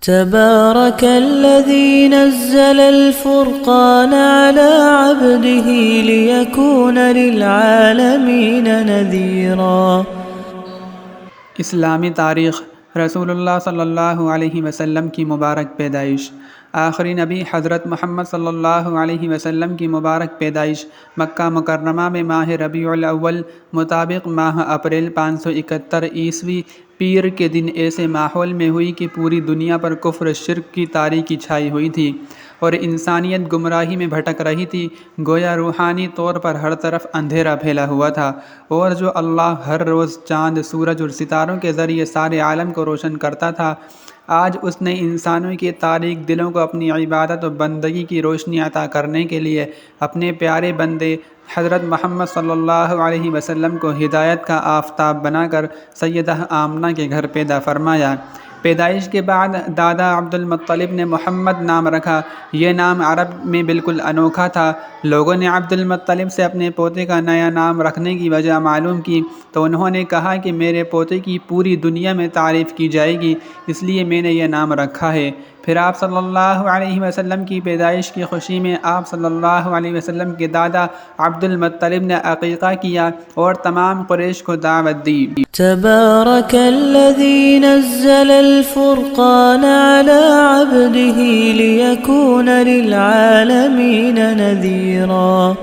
تبارك الذي نزل الفرقان على عبده ليكون للعالمين نذيرا۔ اسلامی تاریخ۔ رسول اللہ صلی اللہ علیہ وسلم کی مبارک پیدائش۔ آخری نبی حضرت محمد صلی اللہ علیہ وسلم کی مبارک پیدائش مکہ مکرمہ میں ماہ ربیع الاول مطابق ماہ اپریل 571 عیسوی پیر کے دن ایسے ماحول میں ہوئی کہ پوری دنیا پر کفر شرک کی تاریکی چھائی ہوئی تھی اور انسانیت گمراہی میں بھٹک رہی تھی۔ گویا روحانی طور پر ہر طرف اندھیرا پھیلا ہوا تھا، اور جو اللہ ہر روز چاند، سورج اور ستاروں کے ذریعے سارے عالم کو روشن کرتا تھا، آج اس نے انسانوں کے تاریک دلوں کو اپنی عبادت و بندگی کی روشنی عطا کرنے کے لیے اپنے پیارے بندے حضرت محمد صلی اللہ علیہ وسلم کو ہدایت کا آفتاب بنا کر سیدہ آمنہ کے گھر پیدا فرمایا۔ پیدائش کے بعد دادا عبد المطلب نے محمد نام رکھا۔ یہ نام عرب میں بالکل انوکھا تھا۔ لوگوں نے عبد المطلب سے اپنے پوتے کا نیا نام رکھنے کی وجہ معلوم کی تو انہوں نے کہا کہ میرے پوتے کی پوری دنیا میں تعریف کی جائے گی، اس لیے میں نے یہ نام رکھا ہے۔ پھر آپ صلی اللہ علیہ وسلم کی پیدائش کی خوشی میں آپ صلی اللہ علیہ وسلم کے دادا عبد المطلب نے عقیقہ کیا اور تمام قریش کو دعوت دی۔ تبارك الذي نزل الفرقان على عبده ليكون للعالمين نذيرا۔